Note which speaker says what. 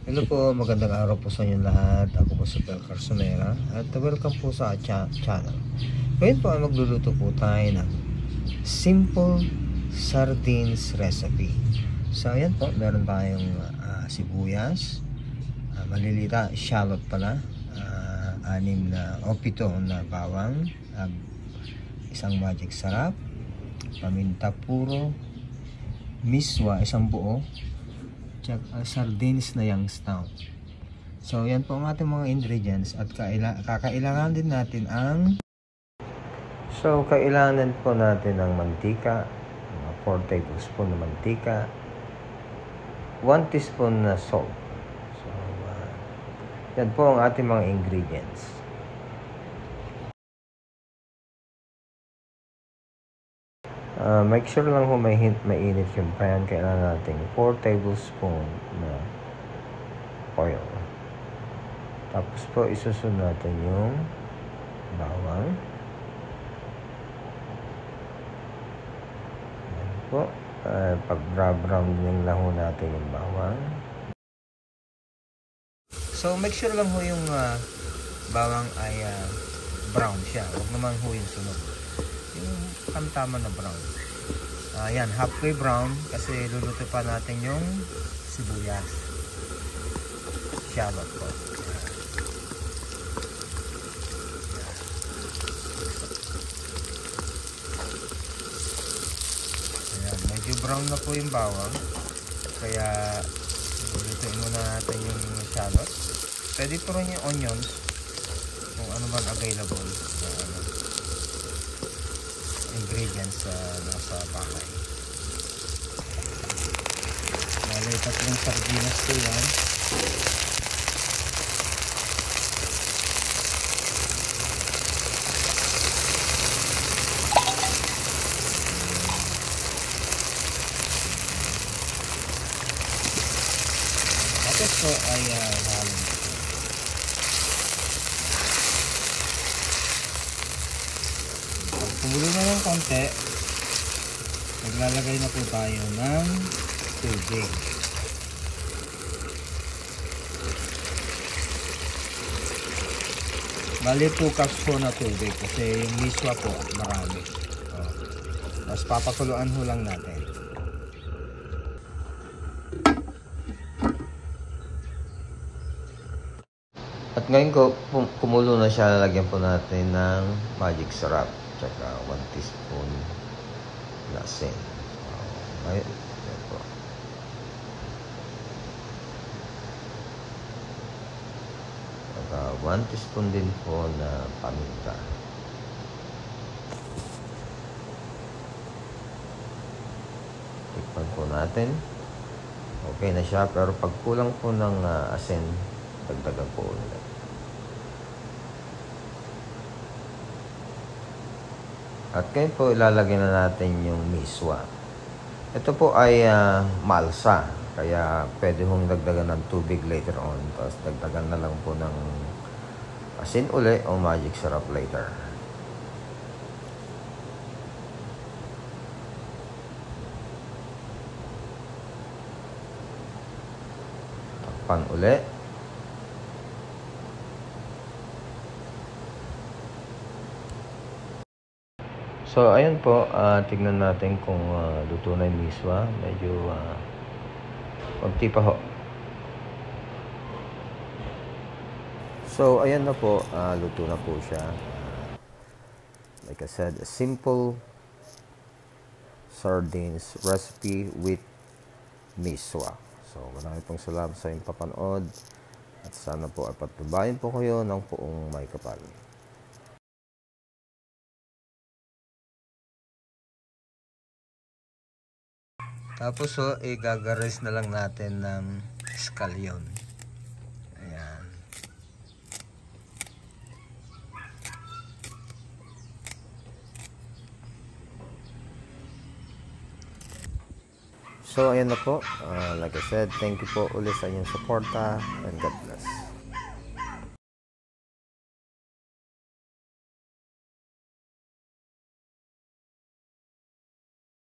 Speaker 1: Hello po, magandang araw po sa inyo lahat. Ako po si Pel Carsonera at welcome po sa channel. Ngayon po ay magluluto po tayo ng simple sardines recipe. So ayan po, meron tayong sibuyas, malilita, shallot pala, 6 na o 7 na bawang, isang magic sarap, paminta puro, miswa, isang buo, sardines na Youngstown. So yan po ang ating mga ingredients at kakailangan din natin kailangan po natin ng mantika, 4 tablespoon na mantika, 1 teaspoon na salt. So yan po ang ating mga ingredients. Make sure lang kung mainit yung pan. Kailangan natin 4 tablespoon na oil. Tapos po isusunod natin yung bawang. Ayan po. Pag brown yung lang ho natin yung bawang. So make sure lang ho yung bawang ay brown siya. Huwag naman ho yung sunog. Yung tamtama na brown. Ayan, halfway brown kasi luluto pa natin yung sibuyas. Shallot po. Ayan, medyo brown na po yung bawang. Kaya lulutuin muna natin yung shallot. Pwede po rin yung onions kung ano man available na ingredients nasa bahay. Bale, 3 sardinas po yan. Tapos po ay halong. Kumulo na ng konti, maglalagay na po tayo ng tubig. Bali 2 cups po na tubig kasi yung miswa po marami. Tapos papakuluan ho lang natin. At ngayon ko kumulo na siya, lalagyan po natin ng magic sarap. Tsaka 1 teaspoon na asin. Ayun. Yan po. Tsaka 1 teaspoon din po na paminta. Tikman po natin. Okay na siya, pero pag kulang po ng asin, dagdagan po ulit. At ngayon po ilalagay na natin yung miswa. Ito po ay malsa. Kaya pwede hong dagdagan ng tubig later on. Tapos dagdagan na lang po ng asin uli o magic syrup later. Takpan uli. So, ayun po, tignan natin kung luto na yung miswa. Medyo konti pa ho. So, ayan na po, luto na po siya. Like I said, a simple sardines recipe with miswa. So, maraming pong salamat sa inyong papanood. At sana po ay patubayan po kayo ng poong may kapal. Tapos igagaris na lang natin ng scallion. Ayan. So ayan na po. Like I said, thank you po ulit sa inyong suporta and God bless.